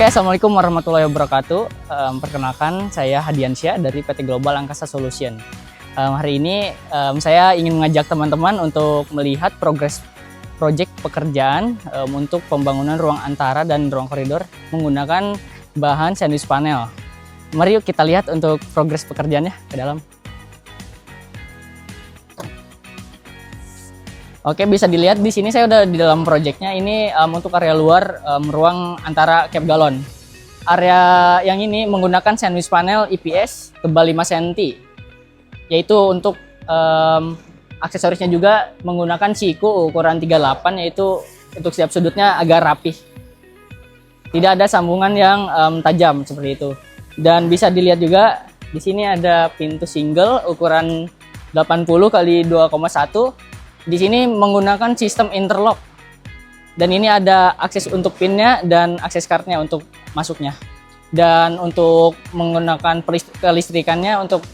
Assalamualaikum warahmatullahi wabarakatuh. Perkenalkan, saya Hadiansyah dari PT Global Angkasa Solution. Hari ini saya ingin mengajak teman-teman untuk melihat progres proyek pekerjaan untuk pembangunan ruang antara dan ruang koridor menggunakan bahan sandwich panel. Mari yuk kita lihat untuk progres pekerjaannya ke dalam. Oke, bisa dilihat di sini saya udah di dalam proyeknya. Ini untuk area luar ruang antara cap galon. Area yang ini menggunakan sandwich panel IPS tebal 5 cm. Yaitu untuk aksesorisnya juga menggunakan siku ukuran 38, yaitu untuk setiap sudutnya agak rapih. Tidak ada sambungan yang tajam seperti itu. Dan bisa dilihat juga di sini ada pintu single ukuran 80 x 2,1. Di sini menggunakan sistem interlock, dan ini ada akses untuk pinnya dan akses cardnya untuk masuknya. Dan untuk menggunakan kelistrikannya untuk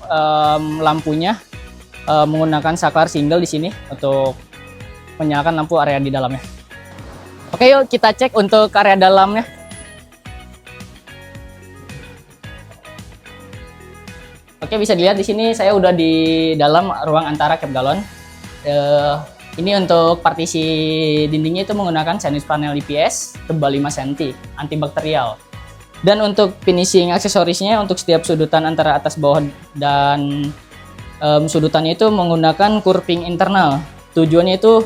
lampunya menggunakan saklar single di sini untuk menyalakan lampu area di dalamnya. Oke, yuk kita cek untuk area dalamnya. Oke, bisa dilihat di sini saya udah di dalam ruang antara cap galon. Ini untuk partisi dindingnya itu menggunakan sandwich panel IPS tebal 5 cm antibakterial. Dan untuk finishing aksesorisnya untuk setiap sudutan antara atas bawah dan sudutannya itu menggunakan curving internal. Tujuannya itu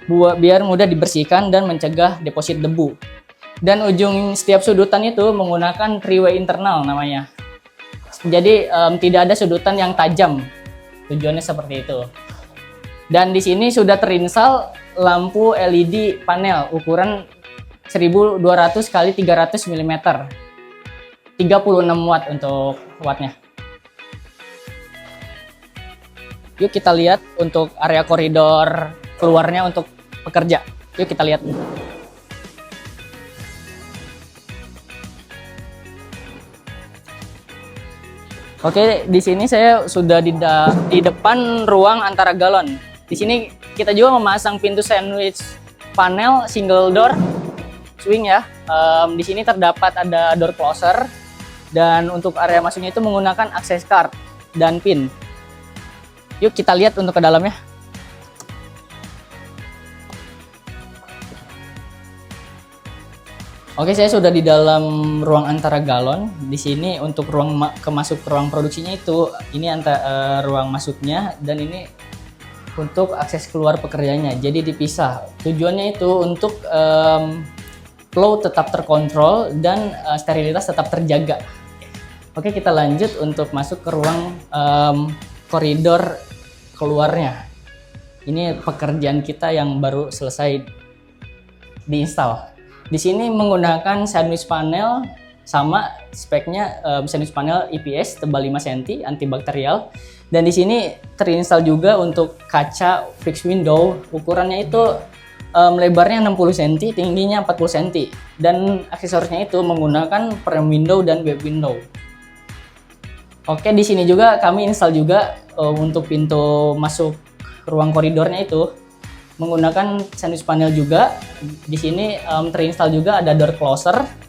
biar mudah dibersihkan dan mencegah deposit debu. Dan ujung setiap sudutan itu menggunakan three-way internal namanya. Jadi tidak ada sudutan yang tajam. Tujuannya seperti itu. Dan di sini sudah terinstall lampu LED panel ukuran 1200 x 300 mm. 36 watt untuk wattnya. Yuk kita lihat untuk area koridor keluarnya untuk pekerja. Yuk kita lihat. Oke, di sini saya sudah di depan ruang antara galon. Di sini kita juga memasang pintu sandwich panel single door swing ya. Di sini terdapat ada door closer, dan untuk area masuknya itu menggunakan akses card dan pin. Yuk kita lihat untuk ke dalamnya. Oke, saya sudah di dalam ruang antara galon. Di sini untuk ruang masuk ruang produksinya itu ini ruang masuknya, dan ini untuk akses keluar pekerjaannya. Jadi dipisah. Tujuannya itu untuk flow tetap terkontrol dan sterilitas tetap terjaga. Oke, kita lanjut untuk masuk ke ruang koridor keluarnya. Ini pekerjaan kita yang baru selesai diinstal. Di sini menggunakan sandwich panel, sama speknya sandwich panel IPS tebal 5 cm antibakterial. Dan di sini terinstall juga untuk kaca fixed window, ukurannya itu lebarnya 60 cm, tingginya 40 cm. Dan aksesorisnya itu menggunakan frame window dan web window. Oke, di sini juga kami install juga untuk pintu masuk ruang koridornya itu menggunakan sandwich panel juga. Di sini terinstall juga ada door closer,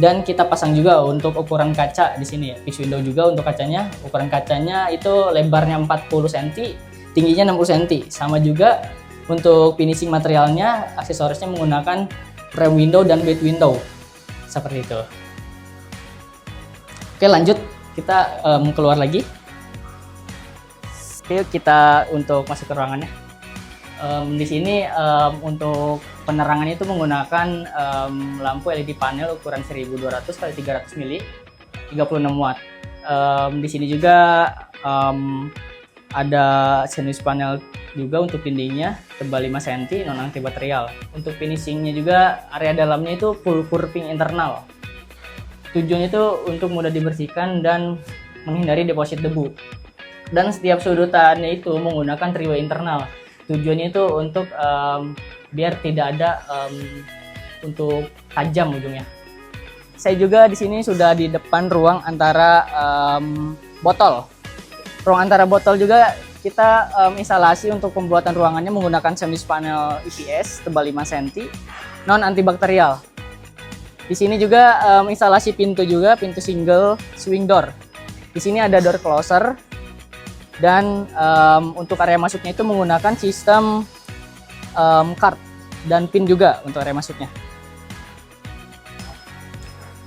dan kita pasang juga untuk ukuran kaca di sini fixed window juga untuk kacanya. Ukuran kacanya itu lebarnya 40 cm, tingginya 60 cm. Sama juga untuk finishing materialnya, aksesorisnya menggunakan frame window dan wet window. Seperti itu. Oke, lanjut kita keluar lagi. Oke, kita untuk masuk ke ruangannya. Di sini untuk penerangannya itu menggunakan lampu LED panel ukuran 1200 x 300 mili 36 watt. Di sini juga ada sandwich panel juga untuk dindingnya tebal 5 cm non antibakterial. Untuk finishingnya juga area dalamnya itu full curving internal. Tujuannya itu untuk mudah dibersihkan dan menghindari deposit debu. Dan setiap sudutannya itu menggunakan three-way internal. Tujuannya itu untuk biar tidak ada untuk tajam ujungnya. Saya juga di sini sudah di depan ruang antara botol. Ruang antara botol juga kita instalasi untuk pembuatan ruangannya menggunakan sandwich panel IPS tebal 5 cm non antibakterial. Di sini juga instalasi pintu juga, pintu single swing door. Di sini ada door closer dan untuk area masuknya itu menggunakan sistem card dan pin juga untuk area masuknya.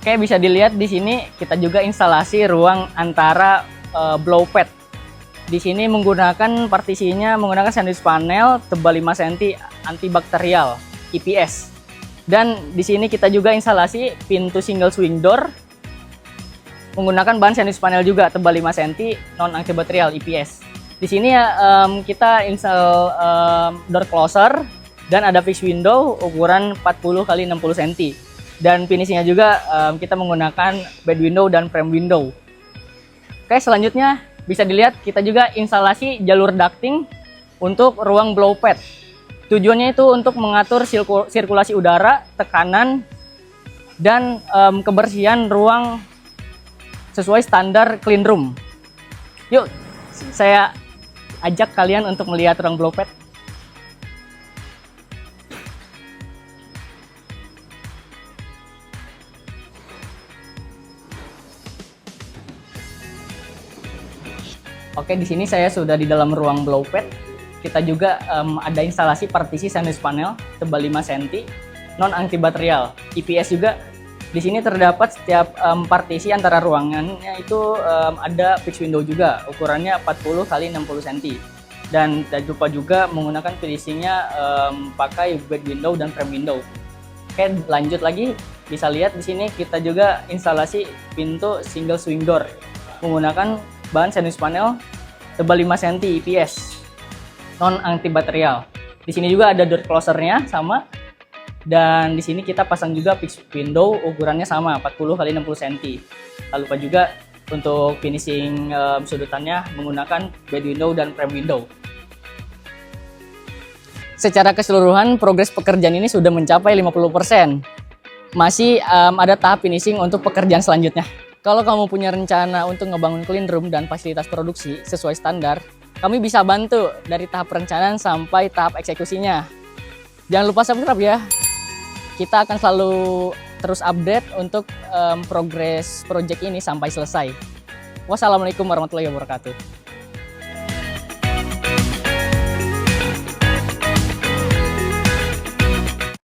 Oke, bisa dilihat di sini kita juga instalasi ruang antara blow pad. Di sini menggunakan partisinya menggunakan sandwich panel tebal 5 cm antibakterial EPS. Dan di sini kita juga instalasi pintu single swing door menggunakan bahan sandwich panel juga tebal 5 cm non antibakterial EPS. Di sini kita install door closer dan ada fixed window ukuran 40 x 60 cm. Dan finishingnya juga kita menggunakan bed window dan frame window. Oke, selanjutnya bisa dilihat kita juga instalasi jalur ducting untuk ruang blow pad. Tujuannya itu untuk mengatur sirkulasi udara, tekanan, dan kebersihan ruang sesuai standar clean room. Yuk, saya ajak kalian untuk melihat ruang blow pad. Oke, di sini saya sudah di dalam ruang blow pad. Kita juga ada instalasi partisi sandwich panel tebal 5 cm non antibakterial EPS juga. Di sini terdapat setiap partisi antara ruangannya itu ada fixed window juga, ukurannya 40 x 60 cm. Dan jangan lupa juga menggunakan finishingnya pakai bed window dan frame window. Oke, lanjut lagi, bisa lihat di sini kita juga instalasi pintu single swing door menggunakan bahan sandwich panel tebal 5 cm EPS non antibakterial. Di sini juga ada door closernya sama, dan di sini kita pasang juga fixed window ukurannya sama 40 x 60 cm. Tak lupa juga untuk finishing sudutannya menggunakan bed window dan frame window. Secara keseluruhan progres pekerjaan ini sudah mencapai 50%. Masih ada tahap finishing untuk pekerjaan selanjutnya. Kalau kamu punya rencana untuk ngebangun clean room dan fasilitas produksi sesuai standar, kami bisa bantu dari tahap perencanaan sampai tahap eksekusinya. Jangan lupa subscribe ya. Kita akan selalu terus update untuk progres project ini sampai selesai. Wassalamualaikum warahmatullahi wabarakatuh.